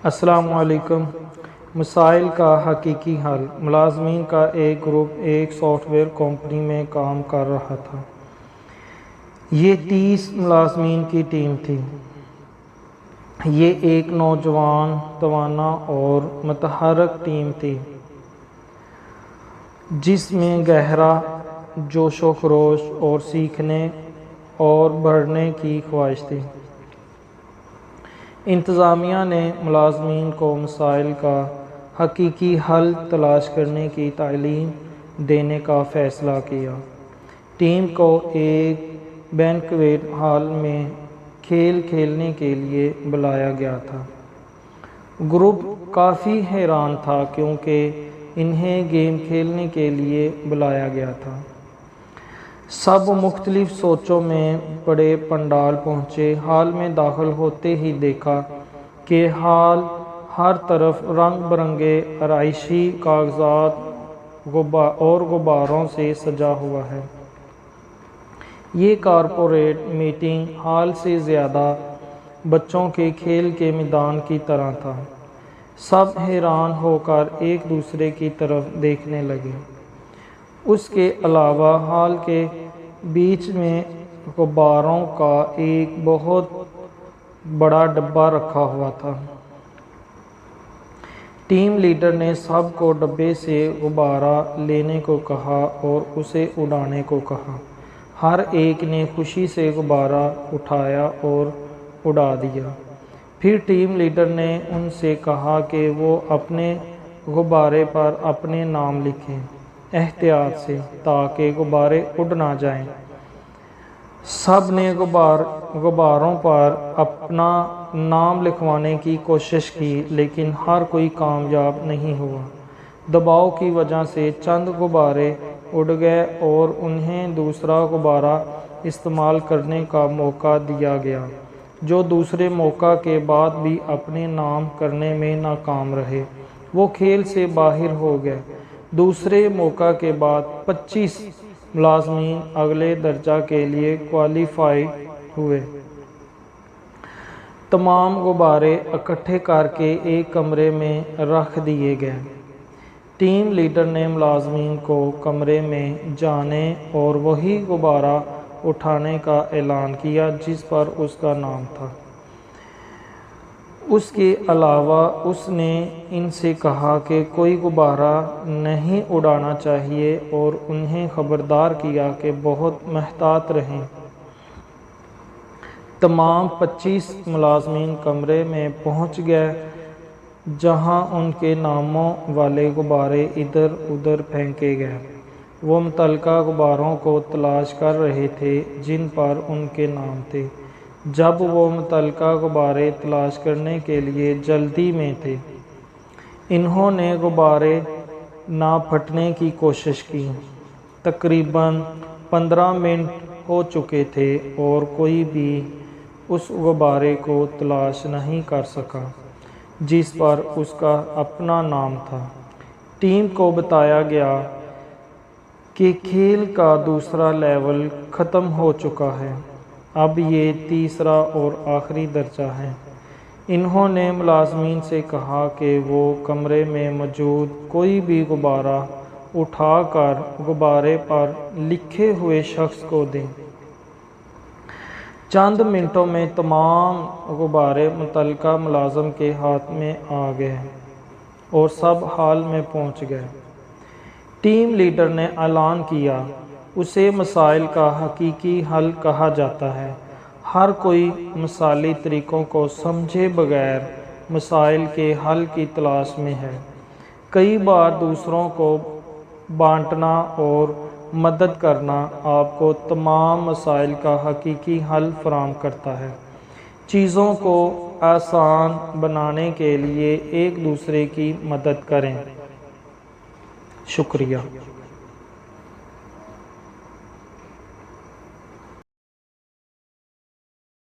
السلام علیکم۔ مسائل کا حقیقی حل۔ ملازمین کا ایک گروپ ایک سافٹ ویئر کمپنی میں کام کر رہا تھا۔ یہ 30 ملازمین کی ٹیم تھی۔ یہ ایک نوجوان، توانا اور متحرک ٹیم تھی جس میں گہرا جوش و خروش اور سیکھنے اور بڑھنے کی خواہش تھی۔ انتظامیہ نے ملازمین کو مسائل کا حقیقی حل تلاش کرنے کی تعلیم دینے کا فیصلہ کیا۔ ٹیم کو ایک بینکویٹ ہال میں کھیل کھیلنے کے لیے بلایا گیا تھا۔ گروپ کافی حیران تھا کیونکہ انہیں گیم کھیلنے کے لیے بلایا گیا تھا۔ سب مختلف سوچوں میں پڑے پنڈال پہنچے۔ ہال میں داخل ہوتے ہی دیکھا کہ ہال ہر طرف رنگ برنگے آرائشی کاغذات اور غباروں سے سجا ہوا ہے۔ یہ کارپوریٹ میٹنگ ہال سے زیادہ بچوں کے کھیل کے میدان کی طرح تھا۔ سب حیران ہو کر ایک دوسرے کی طرف دیکھنے لگے۔ اس کے علاوہ ہال کے بیچ میں غباروں کا ایک بہت بڑا ڈبہ رکھا ہوا تھا۔ ٹیم لیڈر نے سب کو ڈبے سے غبارہ لینے کو کہا اور اسے اڑانے کو کہا۔ ہر ایک نے خوشی سے غبارہ اٹھایا اور اڑا دیا۔ پھر ٹیم لیڈر نے ان سے کہا کہ وہ اپنے غبارے پر اپنے نام لکھیں، احتیاط سے، تاکہ غبارے اڑ نہ جائیں۔ سب نے غباروں پر اپنا نام لکھوانے کی کوشش کی لیکن ہر کوئی کامیاب نہیں ہوا۔ دباؤ کی وجہ سے چند غبارے اڑ گئے اور انہیں دوسرا غبارہ استعمال کرنے کا موقع دیا گیا، جو دوسرے موقع کے بعد بھی اپنے نام کرنے میں ناکام رہے۔ وہ کھیل سے باہر ہو گئے۔ دوسرے موقع کے بعد 25 ملازمین اگلے درجہ کے لیے کوالیفائی ہوئے۔ تمام غبارے اکٹھے کر کے ایک کمرے میں رکھ دیے گئے۔ ٹیم لیڈر نے ملازمین کو کمرے میں جانے اور وہی غبارہ اٹھانے کا اعلان کیا جس پر اس کا نام تھا۔ اس کے علاوہ اس نے ان سے کہا کہ کوئی غبارہ نہیں اڑانا چاہیے اور انہیں خبردار کیا کہ بہت محتاط رہیں۔ تمام 25 ملازمین کمرے میں پہنچ گئے جہاں ان کے ناموں والے غبارے ادھر ادھر پھینکے گئے۔ وہ متعلقہ غباروں کو تلاش کر رہے تھے جن پر ان کے نام تھے۔ جب وہ متعلقہ غبارے تلاش کرنے کے لیے جلدی میں تھے، انہوں نے غبارے نہ پھٹنے کی کوشش کی۔ تقریباً 15 منٹ ہو چکے تھے اور کوئی بھی اس غبارے کو تلاش نہیں کر سکا جس پر اس کا اپنا نام تھا۔ ٹیم کو بتایا گیا کہ کھیل کا دوسرا لیول ختم ہو چکا ہے، اب یہ تیسرا اور آخری درجہ ہے۔ انہوں نے ملازمین سے کہا کہ وہ کمرے میں موجود کوئی بھی غبارہ اٹھا کر غبارے پر لکھے ہوئے شخص کو دیں۔ چند منٹوں میں تمام غبارے متعلقہ ملازم کے ہاتھ میں آ گئے اور سب ہال میں پہنچ گئے۔ ٹیم لیڈر نے اعلان کیا، اسے مسائل کا حقیقی حل کہا جاتا ہے۔ ہر کوئی مثالی طریقوں کو سمجھے بغیر مسائل کے حل کی تلاش میں ہے۔ کئی بار دوسروں کو بانٹنا اور مدد کرنا آپ کو تمام مسائل کا حقیقی حل فراہم کرتا ہے۔ چیزوں کو آسان بنانے کے لیے ایک دوسرے کی مدد کریں۔ شکریہ۔